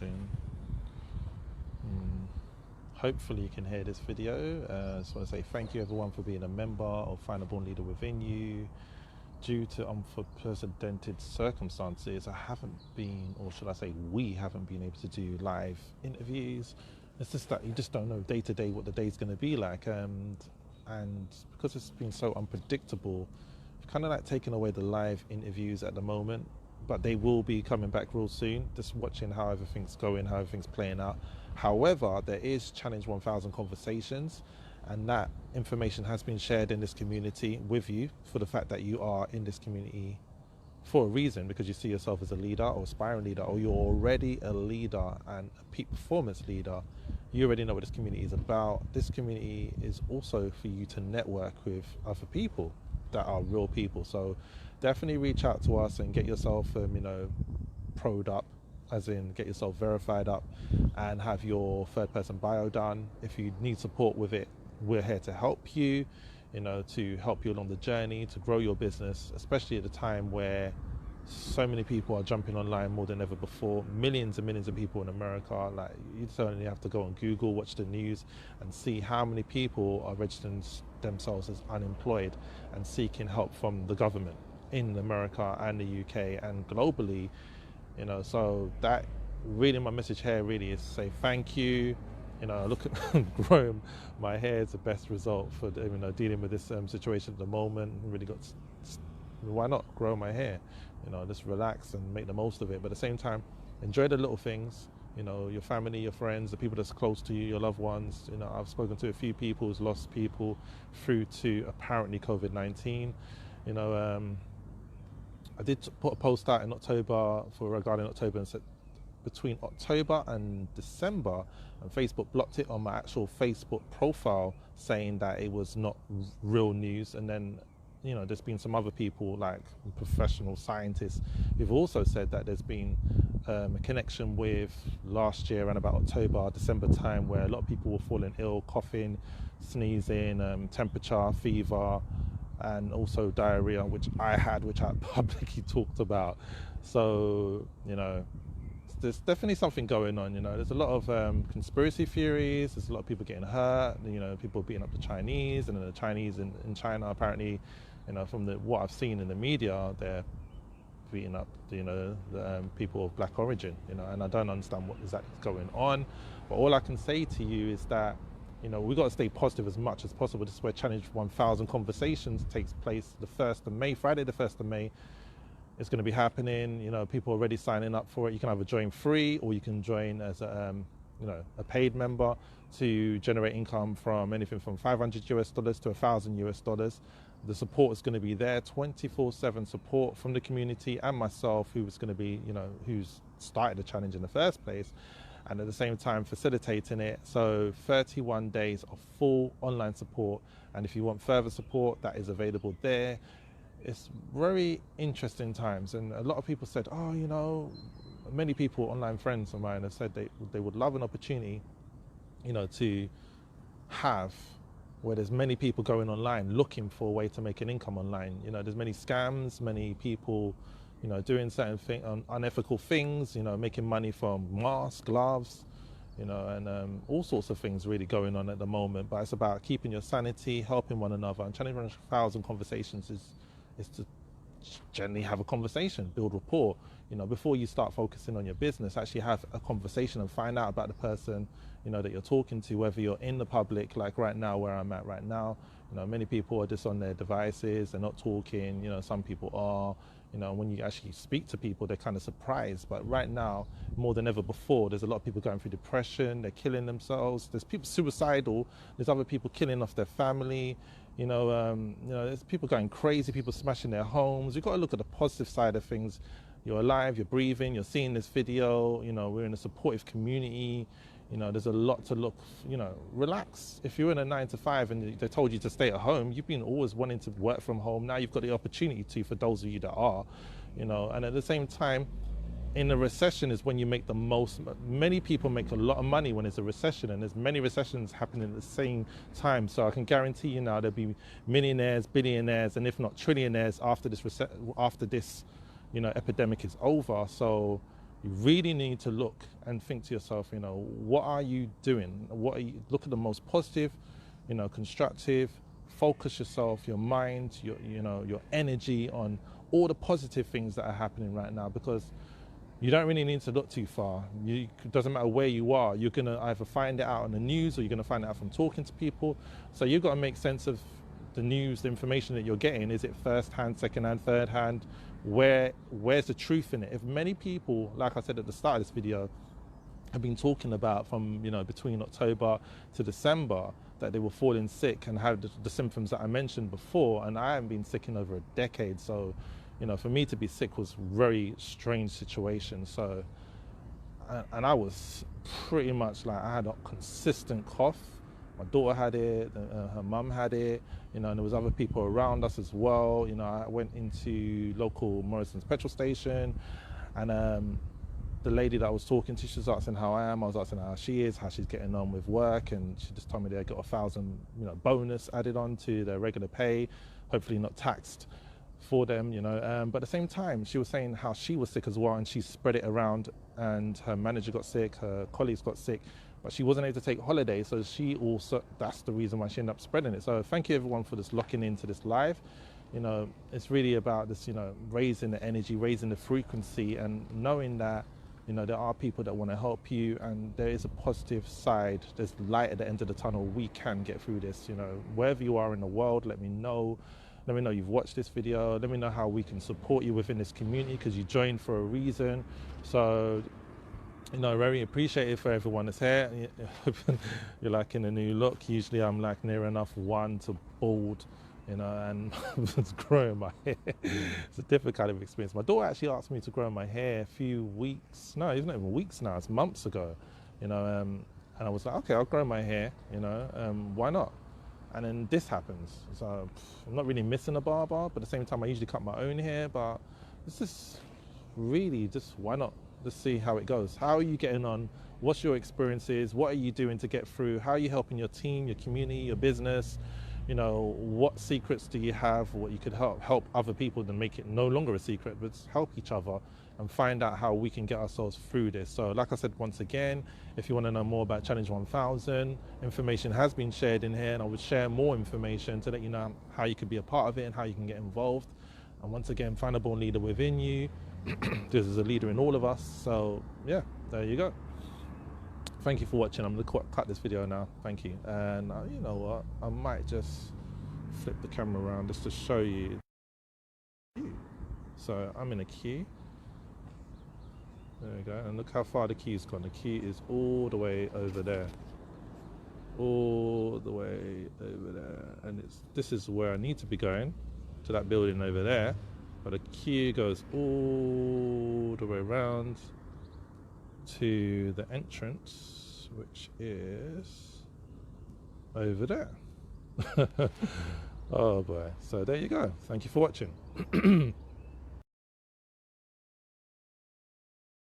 watching. Hopefully you can hear this video. I just want to say thank you everyone for being a member of Find a Born Leader Within You. Due to unprecedented circumstances, I haven't been, or should I say we haven't been able to do live interviews. It's just that you just don't know day to day what the day's going to be like, and because it's been so unpredictable, I've kind of like taken away the live interviews at the moment, but they will be coming back real soon. Just watching how everything's going, how everything's playing out. However, there is Challenge 1000 conversations, and that information has been shared in this community with you for the fact that you are in this community for a reason, because you see yourself as a leader or aspiring leader, or you're already a leader and a peak performance leader. You already know what this community is about. This community is also for you to network with other people that are real people. So definitely reach out to us and get yourself pro'd up, as in get yourself verified up and have your third person bio done. If you need support with it, we're here to help you, to help you along the journey to grow your business, especially at a time where so many people are jumping online more than ever before. Millions and millions of people in America. Like, you certainly have to go on Google, watch the news, and see how many people are registering themselves as unemployed and seeking help from the government in America and the UK and globally. So that really, my message here really is to say thank you. Look at growing my hair is the best result for dealing with this situation at the moment. Really got, why not grow my hair? Just relax and make the most of it. But at the same time, enjoy the little things. Your family, your friends, the people that's close to you, your loved ones. I've spoken to a few people who's lost people through to apparently COVID-19. I did put a post out in October regarding October and said between October and December, and Facebook blocked it on my actual Facebook profile, saying that it was not real news. And then, there's been some other people, like professional scientists, who've also said that there's been a connection with last year around about October, December time, where a lot of people were falling ill, coughing, sneezing, temperature, fever, and also diarrhea, which I publicly talked about. So, there's definitely something going on. There's a lot of conspiracy theories. There's a lot of people getting hurt. People beating up the Chinese, and then the Chinese in China apparently, from what I've seen in the media, they're beating up the people of black origin. And I don't understand what exactly is going on. But all I can say to you is that we've got to stay positive as much as possible. This is where Challenge 1000 Conversations takes place the 1st of May, Friday the 1st of May. It's going to be happening. People are already signing up for it. You can either join free, or you can join as a paid member to generate income from anything from $500 US to $1,000 US. The support is going to be there, 24/7 support from the community and myself, who was going to be, who's started the challenge in the first place, and at the same time facilitating it. So 31 days of full online support, and if you want further support, that is available there. It's very interesting times, and a lot of people said, many people, online friends of mine, have said they would love an opportunity, to have, where there's many people going online looking for a way to make an income online. There's many scams, many people, doing certain unethical things, making money from masks, gloves, and all sorts of things really going on at the moment. But it's about keeping your sanity, helping one another, and Challenge 1000 Conversations is to generally have a conversation, build rapport. Before you start focusing on your business, actually have a conversation and find out about the person, that you're talking to, whether you're in the public, like right now, where I'm at right now. Many people are just on their devices, they're not talking. Some people are. When you actually speak to people, they're kind of surprised. But right now, more than ever before, there's a lot of people going through depression, they're killing themselves, there's people suicidal, there's other people killing off their family, there's people going crazy, people smashing their homes. You've got to look at the positive side of things. You're alive, you're breathing, you're seeing this video, we're in a supportive community. There's a lot to look, relax. If you're in a 9-to-5 and they told you to stay at home, you've been always wanting to work from home. Now you've got the opportunity to, for those of you that are, and at the same time, in a recession is when you make the most. Many people make a lot of money when there's a recession, and there's many recessions happening at the same time. So I can guarantee you now there'll be millionaires, billionaires, and if not trillionaires after this epidemic is over. So you really need to look and think to yourself, what are you doing? Look at the most positive, constructive, focus yourself, your mind, your energy on all the positive things that are happening right now, because you don't really need to look too far. It doesn't matter where you are. You're going to either find it out on the news, or you're going to find it out from talking to people. So you've got to make sense of the news, the information that you're getting. Is it first hand, second hand, third hand? Where's the truth in it? If many people, like I said at the start of this video, have been talking about from between October to December that they were falling sick and had the symptoms that I mentioned before, and I haven't been sick in over a decade. So for me to be sick was a very strange situation. So, and I was pretty much like, I had a consistent cough. My daughter had it, her mum had it, and there was other people around us as well. I went into local Morrison's petrol station, and the lady that I was talking to, she was asking how I am. I was asking how she is, how she's getting on with work, and she just told me they got a $1,000 bonus added on to their regular pay, hopefully not taxed for them, but at the same time she was saying how she was sick as well, and she spread it around, and her manager got sick, her colleagues got sick, but she wasn't able to take holiday, so she also, that's the reason why she ended up spreading it. So thank you everyone for just locking into this live. It's really about this, raising the energy, raising the frequency, and knowing that there are people that want to help you, and there is a positive side. There's light at the end of the tunnel. We can get through this. Wherever you are in the world, let me know. Let me know you've watched this video. Let me know how we can support you within this community, because you joined for a reason. So, very appreciated for everyone that's here. You're liking the new look. Usually I'm like near enough one to bald, and it's growing my hair. It's a different kind of experience. My daughter actually asked me to grow my hair a few weeks, no, it's not even weeks now, it's months ago, and I was like, okay, I'll grow my hair, why not? And then this happens. So I'm not really missing a barber, but at the same time I usually cut my own hair, but it's just really just, why not? Let's see how it goes. How are you getting on? What's your experiences? What are you doing to get through? How are you helping your team, your community, your business? What secrets do you have? What you could help other people to make it no longer a secret, but help each other and find out how we can get ourselves through this. So like I said, once again, if you want to know more about Challenge 1000, information has been shared in here, and I would share more information to let you know how you could be a part of it and how you can get involved. And once again, find a born leader within you. This is a leader in all of us. So yeah, there you go. Thank you for watching. I'm going to cut this video now. Thank you. And you know what? I might just flip the camera around just to show you. So I'm in a queue. There we go. And look how far the queue's gone. The queue is all the way over there. All the way over there. And this is where I need to be going, to that building over there. But the queue goes all the way around to the entrance, which is over there. Oh boy. So there you go. Thank you for watching.